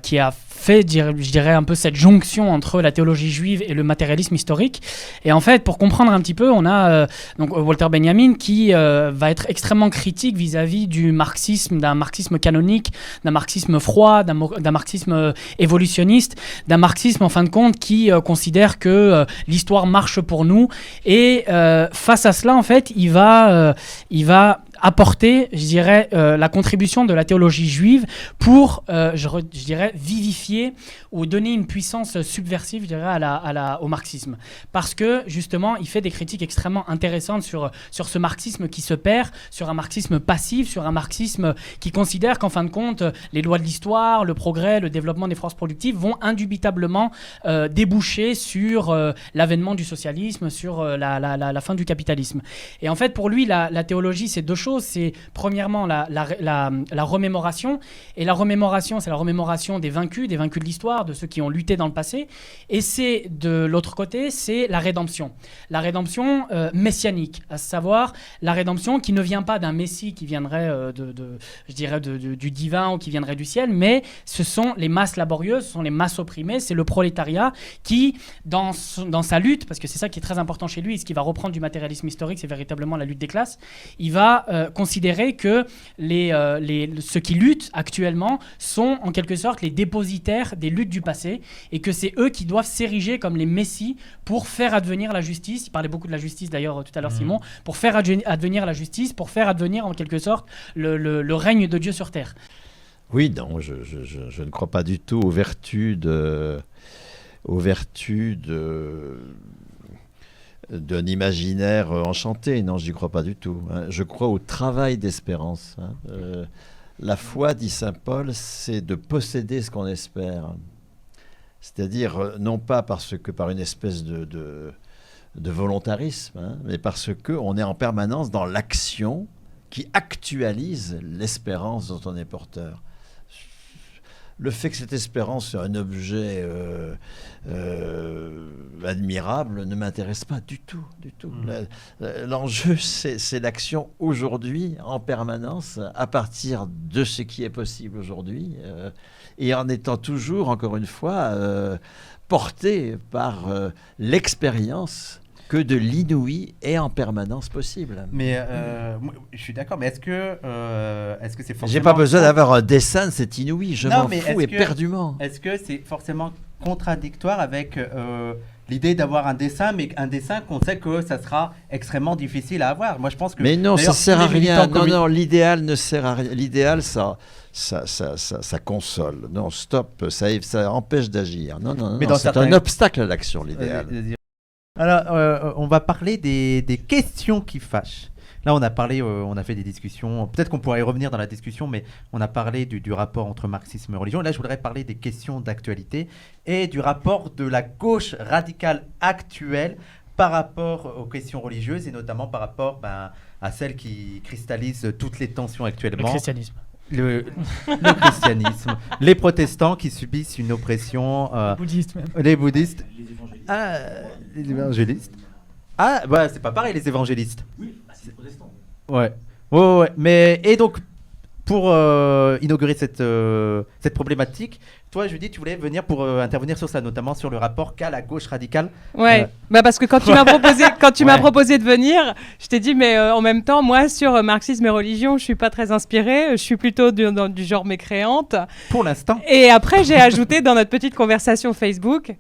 fait, je dirais, un peu cette jonction entre la théologie juive et le matérialisme historique. Et en fait, pour comprendre un petit peu, on a donc Walter Benjamin qui va être extrêmement critique vis-à-vis du marxisme, d'un marxisme canonique, d'un marxisme froid, d'un marxisme évolutionniste, d'un marxisme, en fin de compte, qui considère que l'histoire marche pour nous. Et face à cela, en fait, il va apporter, je dirais, la contribution de la théologie juive pour, je dirais, vivifier ou donner une puissance subversive, je dirais, au marxisme. Parce que, justement, il fait des critiques extrêmement intéressantes sur ce marxisme qui se perd, sur un marxisme passif, sur un marxisme qui considère qu'en fin de compte, les lois de l'histoire, le progrès, le développement des forces productives vont indubitablement déboucher sur l'avènement du socialisme, sur la fin du capitalisme. Et en fait, pour lui, la théologie, c'est deux choses. C'est premièrement la remémoration. Et la remémoration, c'est la remémoration des vaincus de l'histoire, de ceux qui ont lutté dans le passé. Et c'est, de l'autre côté, c'est la rédemption. La rédemption messianique, à savoir la rédemption qui ne vient pas d'un messie qui viendrait je dirais du divin ou qui viendrait du ciel, mais ce sont les masses laborieuses, ce sont les masses opprimées, c'est le prolétariat qui, dans sa lutte, parce que c'est ça qui est très important chez lui, et ce qui va reprendre du matérialisme historique, c'est véritablement la lutte des classes, il va considérer que ceux qui luttent actuellement sont en quelque sorte les dépositaires des luttes du passé, et que c'est eux qui doivent s'ériger comme les messies pour faire advenir la justice. Il parlait beaucoup de la justice d'ailleurs tout à l'heure, Simon, pour faire advenir la justice, pour faire advenir en quelque sorte le règne de Dieu sur terre. Oui, non, je ne crois pas du tout aux vertus d'un imaginaire enchanté. Non, je n'y crois pas du tout. Hein. Je crois au travail d'espérance. Hein. La foi, dit saint Paul, c'est de posséder ce qu'on espère. C'est-à-dire, non pas parce que par une espèce de volontarisme, hein, mais parce qu'on est en permanence dans l'action qui actualise l'espérance dont on est porteur. Le fait que cette espérance soit un objet admirable ne m'intéresse pas du tout. L'enjeu, c'est l'action aujourd'hui, en permanence, à partir de ce qui est possible aujourd'hui, et en étant toujours, encore une fois, porté par l'expérience que de l'inouï est en permanence possible. Mais moi, je suis d'accord, mais est-ce que c'est forcément... J'ai pas besoin d'avoir un dessin de cet inouï, je m'en fous éperdument. Est-ce que c'est forcément contradictoire avec l'idée d'avoir un dessin, mais un dessin qu'on sait que ça sera extrêmement difficile à avoir? Moi, je pense que... Mais non, ça sert à rien. Non, l'idéal ne sert à rien. L'idéal, ça console. Non, stop, ça empêche d'agir. Non, c'est un obstacle à l'action, l'idéal. Alors, on va parler des questions qui fâchent. Là, on a parlé, on a fait des discussions. Peut-être qu'on pourrait y revenir dans la discussion, mais on a parlé du rapport entre marxisme et religion. Là, je voudrais parler des questions d'actualité et du rapport de la gauche radicale actuelle par rapport aux questions religieuses et notamment par rapport à celles qui cristallisent toutes les tensions actuellement. Le christianisme. Le christianisme, les protestants qui subissent une oppression, bouddhistes même. Les bouddhistes, les évangélistes. Ah, bah c'est pas pareil les évangélistes. Oui, c'est les protestants. Ouais. Mais et donc pour inaugurer cette problématique, toi Judith, tu voulais venir pour intervenir sur ça, notamment sur le rapport qu'a la gauche radicale. Ouais, parce que quand tu m'as proposé de venir, je t'ai dit mais en même temps moi sur marxisme et religion, je suis pas très inspirée, je suis plutôt du genre mécréante. Pour l'instant. Et après j'ai ajouté dans notre petite conversation Facebook.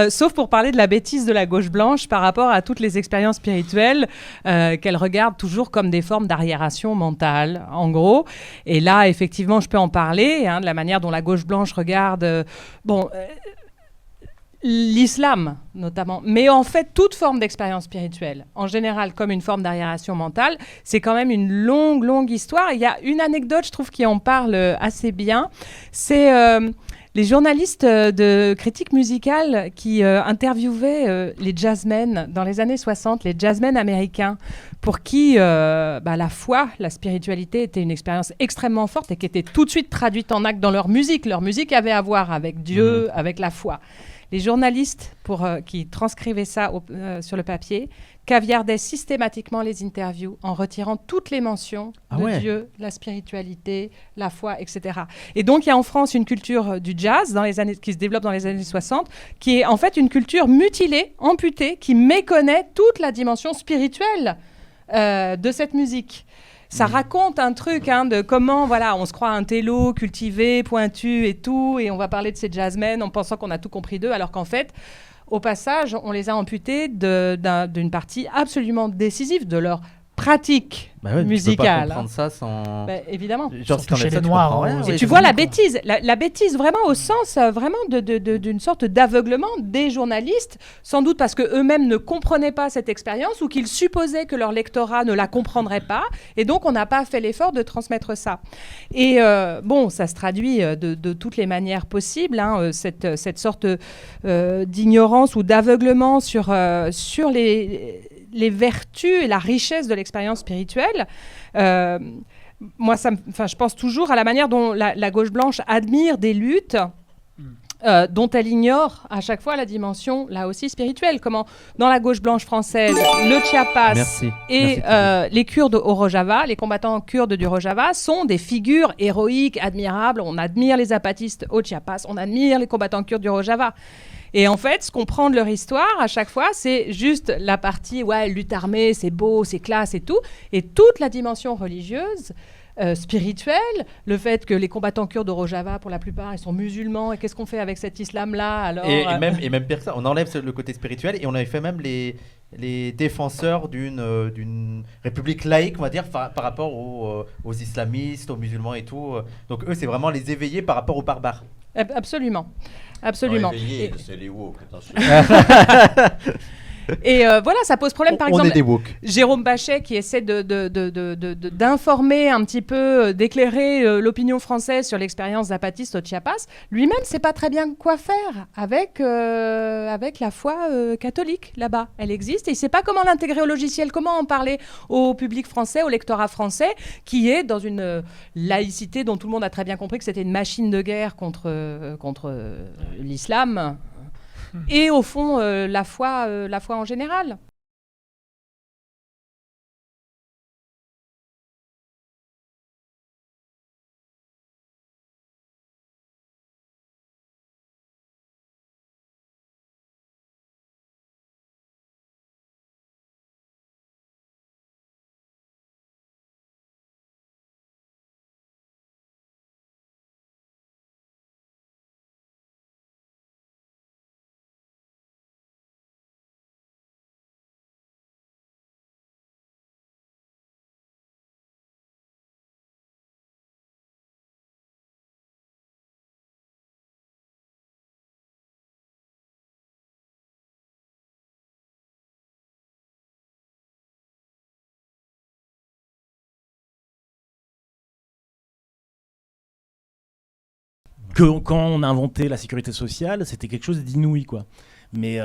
Sauf pour parler de la bêtise de la gauche blanche par rapport à toutes les expériences spirituelles qu'elle regarde toujours comme des formes d'arriération mentale, en gros. Et là, effectivement, je peux en parler, de la manière dont la gauche blanche regarde... l'islam notamment, mais en fait toute forme d'expérience spirituelle, en général comme une forme d'arriération mentale, c'est quand même une longue histoire. Il y a une anecdote, je trouve, qui en parle assez bien. C'est les journalistes de critique musicale qui interviewaient les jazzmen dans les années 60, les jazzmen américains, pour qui la foi, la spiritualité était une expérience extrêmement forte et qui était tout de suite traduite en actes dans leur musique. Leur musique avait à voir avec Dieu, avec la foi. Les journalistes qui transcrivaient ça sur le papier caviardaient systématiquement les interviews en retirant toutes les mentions de Dieu, la spiritualité, la foi, etc. Et donc, il y a en France une culture du jazz qui se développe dans les années 60, qui est en fait une culture mutilée, amputée, qui méconnaît toute la dimension spirituelle de cette musique. Ça raconte un truc de comment on se croit un télo cultivé, pointu et tout, et on va parler de ces jazzmen en pensant qu'on a tout compris d'eux, alors qu'en fait, au passage, on les a amputés d'une partie absolument décisive de leur pratique musicale. Tu peux pas comprendre ça sans... évidemment. Genre, Surtout chez les Noirs. Et tu vois la bêtise, la bêtise vraiment au sens vraiment d'une sorte d'aveuglement des journalistes, sans doute parce qu'eux-mêmes ne comprenaient pas cette expérience ou qu'ils supposaient que leur lectorat ne la comprendrait pas, et donc on n'a pas fait l'effort de transmettre ça. Et ça se traduit de toutes les manières possibles, cette sorte d'ignorance ou d'aveuglement sur les vertus et la richesse de l'expérience spirituelle. Moi, je pense toujours à la manière dont la gauche blanche admire des luttes dont elle ignore à chaque fois la dimension, là aussi, spirituelle. Comment, dans la gauche blanche française, le Chiapas et les Kurdes au Rojava, les combattants kurdes du Rojava, sont des figures héroïques, admirables. On admire les zapatistes au Chiapas, on admire les combattants kurdes du Rojava. Et en fait, ce qu'on prend de leur histoire, à chaque fois, c'est juste la partie, lutte armée, c'est beau, c'est classe et tout. Et toute la dimension religieuse, spirituelle, le fait que les combattants kurdes au Rojava, pour la plupart, ils sont musulmans. Et qu'est-ce qu'on fait avec cet islam-là alors et même pire que ça, on enlève le côté spirituel et on avait fait même les défenseurs d'une république laïque, on va dire, par rapport aux islamistes, aux musulmans et tout. Donc eux, c'est vraiment les éveillés par rapport aux barbares. Absolument. C'est les woke, attention. Et ça pose problème. Par exemple, est des woke. Jérôme Bachet, qui essaie d'informer un petit peu, d'éclairer l'opinion française sur l'expérience zapatiste au Chiapas, lui-même ne sait pas très bien quoi faire avec la foi catholique là-bas. Elle existe et il ne sait pas comment l'intégrer au logiciel, comment en parler au public français, au lectorat français, qui est dans une laïcité dont tout le monde a très bien compris que c'était une machine de guerre contre l'islam. Et au fond, la foi en général. Quand on a inventé la sécurité sociale, c'était quelque chose d'inouï, quoi. Mais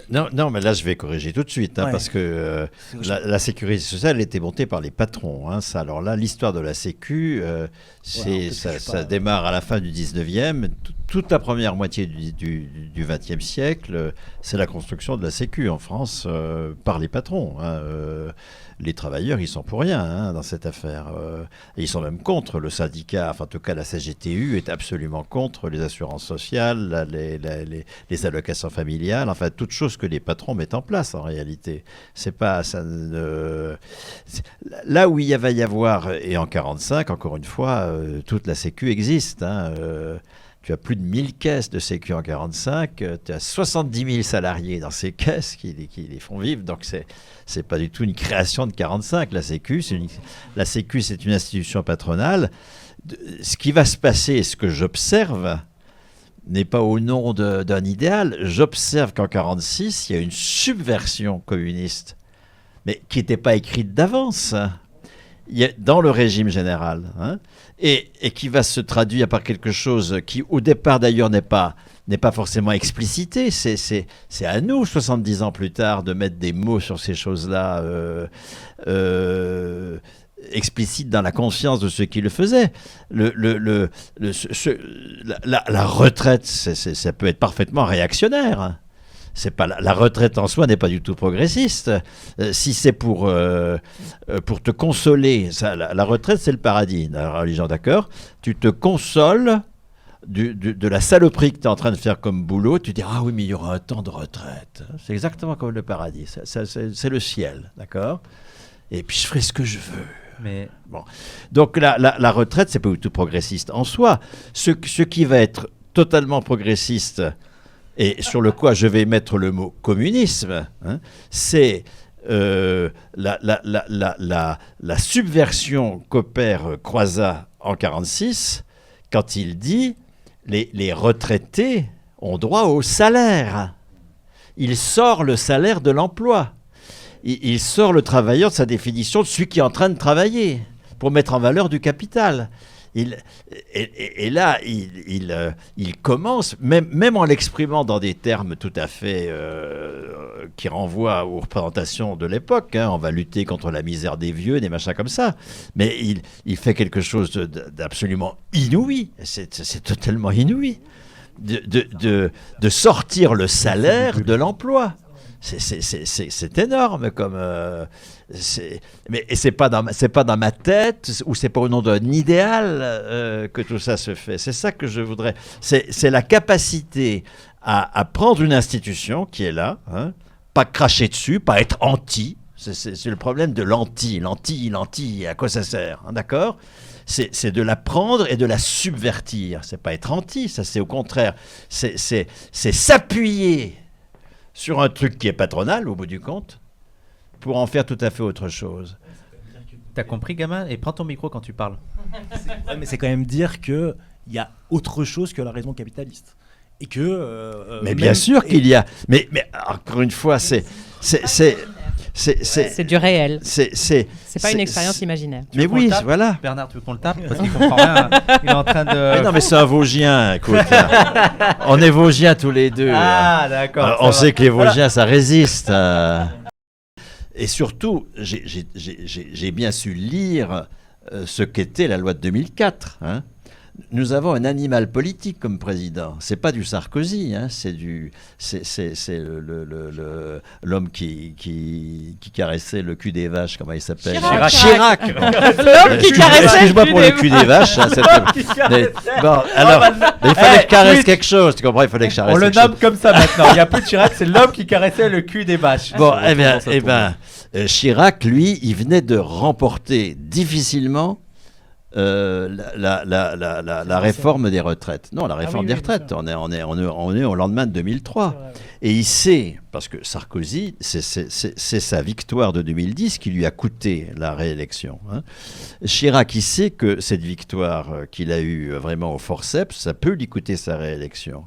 non, mais là je vais corriger tout de suite, parce que la sécurité sociale était montée par les patrons. Alors là, l'histoire de la Sécu, ça démarre à la fin du 19e. Toute la première moitié du 20e siècle, c'est la construction de la Sécu en France par les patrons. Les travailleurs, ils sont pour rien dans cette affaire. Et ils sont même contre le syndicat. Enfin, en tout cas, la CGTU est absolument contre les assurances sociales, les allocations familiales, enfin, toutes choses que les patrons mettent en place en réalité. Là où il va y avoir, et en 1945, encore une fois, toute la Sécu existe. Tu as plus de 1000 caisses de Sécu en 1945, tu as 70 000 salariés dans ces caisses qui les font vivre, donc c'est pas du tout une création de 1945, la Sécu. La Sécu, c'est une institution patronale. Ce qui va se passer, ce que j'observe, n'est pas au nom d'un idéal. J'observe qu'en 1946, il y a une subversion communiste, mais qui n'était pas écrite d'avance, dans le régime général, hein, et qui va se traduire par quelque chose qui, au départ d'ailleurs, n'est pas forcément explicité. C'est à nous, 70 ans plus tard, de mettre des mots sur ces choses-là explicites dans la conscience de ceux qui le faisaient. La retraite, ça peut être parfaitement réactionnaire. C'est pas la retraite en soi n'est pas du tout progressiste. Si c'est pour te consoler, la retraite c'est le paradis, la religion, d'accord. Tu te consoles de la saloperie que tu es en train de faire comme boulot, tu dis ah oui mais il y aura un temps de retraite. C'est exactement comme le paradis, c'est le ciel, d'accord. Et puis je ferai ce que je veux. Mais bon, donc la retraite c'est pas du tout progressiste en soi. Ce qui va être totalement progressiste et sur le quoi je vais mettre le mot communisme, hein, c'est la subversion qu'opère Croizat en 1946 quand il dit les retraités ont droit au salaire. Il sort le salaire de l'emploi. Il sort le travailleur de sa définition de celui qui est en train de travailler pour mettre en valeur du capital. Et là, il commence, même en l'exprimant dans des termes tout à fait qui renvoient aux représentations de l'époque, hein, on va lutter contre la misère des vieux, des machins comme ça, mais il fait quelque chose d'absolument inouï, c'est totalement inouï, de sortir le salaire de l'emploi. C'est énorme comme mais c'est pas dans ma tête ou c'est pas au nom d'un idéal que tout ça se fait. C'est ça que je voudrais. C'est la capacité à prendre une institution qui est là, hein, pas cracher dessus, pas être anti. C'est le problème de l'anti, à quoi ça sert, hein, d'accord? C'est de la prendre et de la subvertir. C'est pas être anti, ça c'est au contraire. C'est s'appuyer sur un truc qui est patronal, au bout du compte, pour en faire tout à fait autre chose. T'as compris, gamin? Et prends ton micro quand tu parles. Ouais, mais c'est quand même dire qu'il y a autre chose que la raison capitaliste. Et que... mais bien sûr qu'il y a... Mais encore une fois, c'est du réel. C'est pas une expérience imaginaire. Mais oui, voilà. Bernard, tu veux qu'on le tape? Parce qu'il comprend rien. Il est en train de... Mais non, mais c'est un Vosgien, écoute. On est Vosgiens tous les deux. Ah, d'accord. On sait que les Vosgiens, ça résiste. Et surtout, j'ai bien su lire ce qu'était la loi de 2004. Hein. Nous avons un animal politique comme président. C'est pas du Sarkozy, hein, c'est l'homme qui caressait le cul des vaches. Comment il s'appelle? Chirac. L'homme qui caressait. Excuse-moi pour le cul des vaches. Hein, bon, alors, il fallait que je caresse quelque chose. Tu comprends? Il fallait que je caresse. On le nomme comme ça maintenant. Il n'y a plus de Chirac, c'est l'homme qui caressait le cul des vaches. Bon, eh bien, Chirac, lui, il venait de remporter difficilement la réforme des retraites. Non, la réforme des retraites. On est au lendemain de 2003. Et il sait, parce que Sarkozy, c'est sa victoire de 2010 qui lui a coûté la réélection. Hein. Chirac, il sait que cette victoire qu'il a eue vraiment au forceps, ça peut lui coûter sa réélection.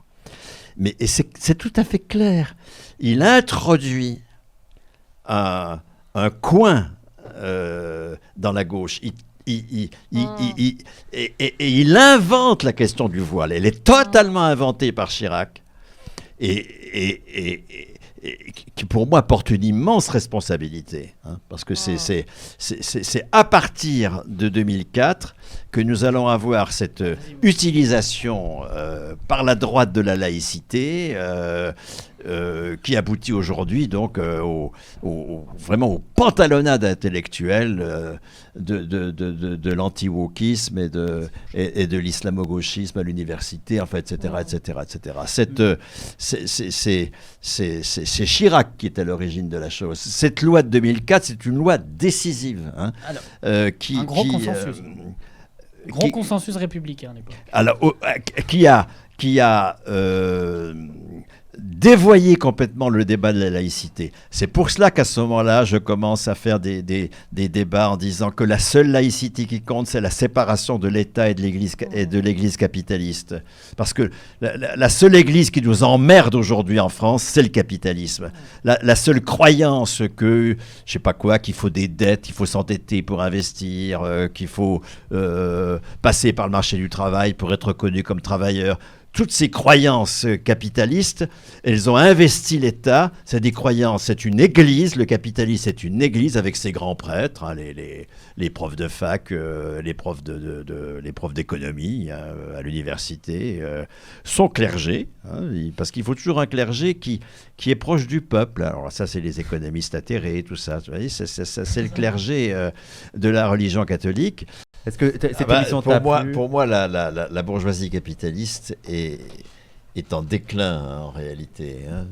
Mais c'est tout à fait clair. Il introduit un coin dans la gauche. Et il invente la question du voile. Elle est totalement inventée par Chirac et qui, pour moi, porte une immense responsabilité. Hein, parce que c'est à partir de 2004 que nous allons avoir cette utilisation par la droite de la laïcité qui aboutit aujourd'hui donc vraiment aux pantalonnades intellectuelles de l'anti-wokisme et de l'islamo-gauchisme à l'université, enfin, etc., etc., etc. C'est Chirac qui est à l'origine de la chose. Cette loi de 2004, c'est une loi décisive. Hein, alors, un gros consensus. Consensus républicain à l'époque. Alors, qui a dévoyer complètement le débat de la laïcité. C'est pour cela qu'à ce moment-là, je commence à faire des débats en disant que la seule laïcité qui compte, c'est la séparation de l'État et de l'Église capitaliste. Parce que la seule Église qui nous emmerde aujourd'hui en France, c'est le capitalisme. La seule croyance que, je sais pas quoi, qu'il faut des dettes, il faut s'endetter pour investir, qu'il faut passer par le marché du travail pour être reconnu comme travailleur. Toutes ces croyances capitalistes, elles ont investi l'État. C'est des croyances, c'est une église. Le capitalisme, c'est une église avec ses grands prêtres, hein, les profs de fac, les profs d'économie à l'université, son clergé, hein, parce qu'il faut toujours un clergé qui est proche du peuple. Alors ça, c'est les économistes atterrés, tout ça. Vous voyez, c'est le clergé de la religion catholique. Est-ce que cette émission t'a plu ? Pour moi, la bourgeoisie capitaliste est en déclin, hein, en réalité. Hein.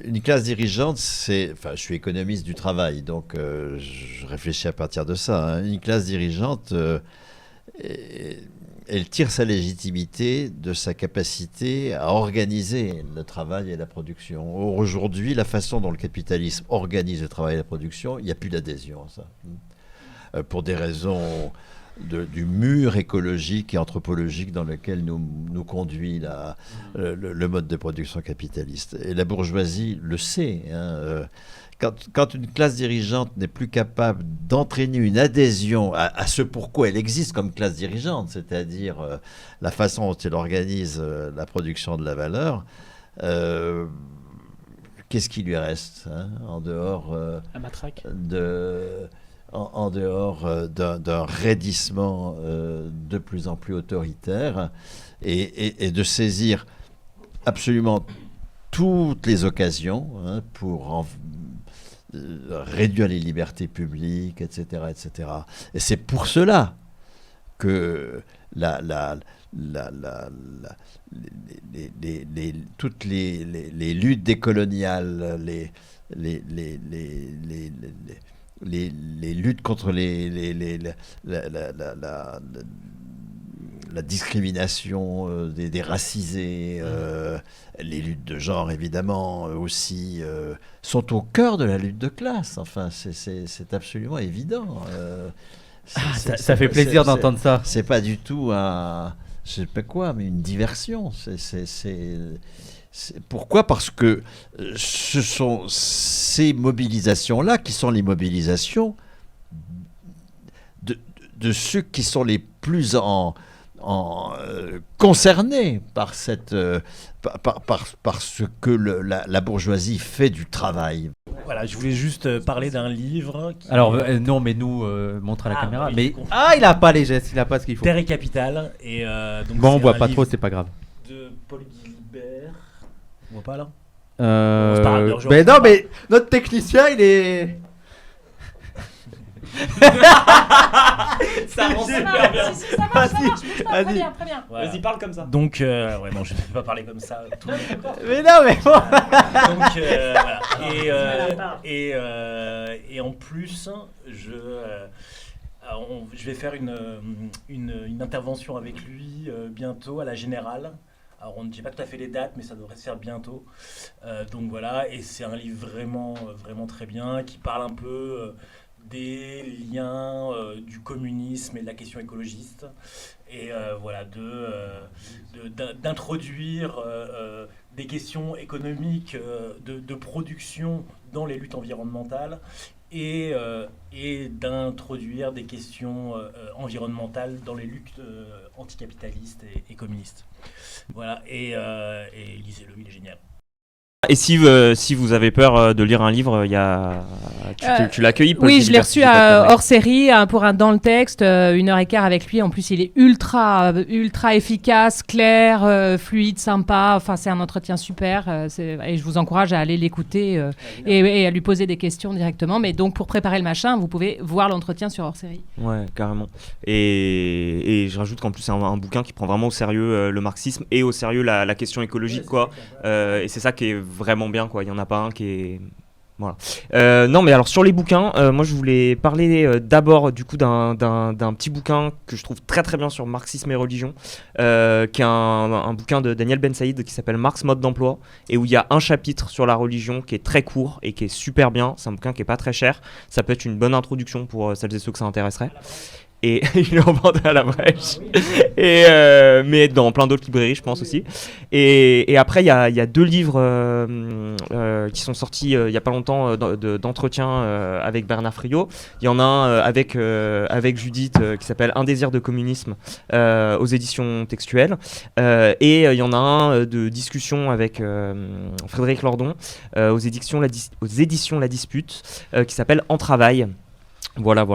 Une classe dirigeante, je suis économiste du travail, donc je réfléchis à partir de ça. Hein. Une classe dirigeante, elle tire sa légitimité de sa capacité à organiser le travail et la production. Or, aujourd'hui, la façon dont le capitalisme organise le travail et la production, il n'y a plus d'adhésion à ça. Pour des raisons du mur écologique et anthropologique dans lequel nous conduit le mode de production capitaliste. Et la bourgeoisie le sait. Hein, quand une classe dirigeante n'est plus capable d'entraîner une adhésion à ce pourquoi elle existe comme classe dirigeante, c'est-à-dire la façon dont elle organise la production de la valeur, qu'est-ce qui lui reste, hein, en dehors La matraque. en dehors d'un raidissement de plus en plus autoritaire et de saisir absolument toutes les occasions, hein, pour réduire les libertés publiques, etc., etc. Et c'est pour cela que toutes les luttes décoloniales, les luttes contre la discrimination des racisés, les luttes de genre évidemment aussi, sont au cœur de la lutte de classe. Enfin, c'est absolument évident. Ça fait plaisir d'entendre ça. C'est pas du tout je sais pas quoi, mais une diversion. Pourquoi ? Parce que ce sont ces mobilisations-là qui sont les mobilisations de ceux qui sont les plus concernés par par ce que la bourgeoisie fait du travail. Voilà, je voulais juste parler d'un livre. Alors non, mais nous montre à la caméra. Oui, Mais il a pas les gestes, il a pas ce qu'il faut. Terre et Capitale. Et, donc Bon, on c'est voit un pas livre trop, c'est pas grave. De Paul Gilbert. On voit pas là. C'est pas grave, mais non, mais notre technicien, il est. Ça avance Ça super marche, bien. si, ça marche, bouge pas, très bien, très bien. Voilà. Vas-y, parle comme ça. Donc, ouais, non, je ne vais pas parler comme ça. Tout le monde. Mais non, mais bon. Donc, voilà. Et en plus, je vais faire une intervention avec lui bientôt à la Générale. Alors, j'ai pas tout à fait les dates, mais ça devrait se faire bientôt. Donc voilà, et c'est un livre vraiment, vraiment très bien qui parle un peu des liens du communisme et de la question écologiste. Et voilà, d'introduire des questions économiques de production dans les luttes environnementales et d'introduire des questions environnementales dans les luttes anticapitalistes et communistes. Voilà, et lisez-le, il est génial. Et si vous avez peur de lire un livre, tu l'accueilles. Oui, je l'ai reçu hors série pour dans le texte, 1h15 avec lui. En plus, il est ultra efficace, clair, fluide, sympa. Enfin, c'est un entretien super. Et je vous encourage à aller l'écouter et à lui poser des questions directement. Mais donc, pour préparer le machin, vous pouvez voir l'entretien sur hors série. Ouais, carrément. Et je rajoute qu'en plus, c'est un bouquin qui prend vraiment au sérieux le marxisme et au sérieux la question écologique, quoi. Et c'est ça qui est vraiment bien, quoi. Il y en a pas un qui Voilà. Non, mais alors sur les bouquins, moi je voulais parler d'abord du coup d'un petit bouquin que je trouve très très bien sur marxisme et religion, qui est un bouquin de Daniel Ben Saïd qui s'appelle Marx, mode d'emploi, et où il y a un chapitre sur la religion qui est très court et qui est super bien. C'est un bouquin qui est pas très cher. Ça peut être une bonne introduction pour celles et ceux que ça intéresserait. Et il est en vente à la brèche. Et mais dans plein d'autres librairies, je pense aussi. Et après, il y a 2 livres qui sont sortis il y a pas longtemps d'entretien avec Bernard Friot. Il y en a un avec Judith qui s'appelle Un désir de communisme aux éditions textuelles. Et il y en a un de discussion avec Frédéric Lordon aux éditions La Dispute qui s'appelle En travail. Voilà.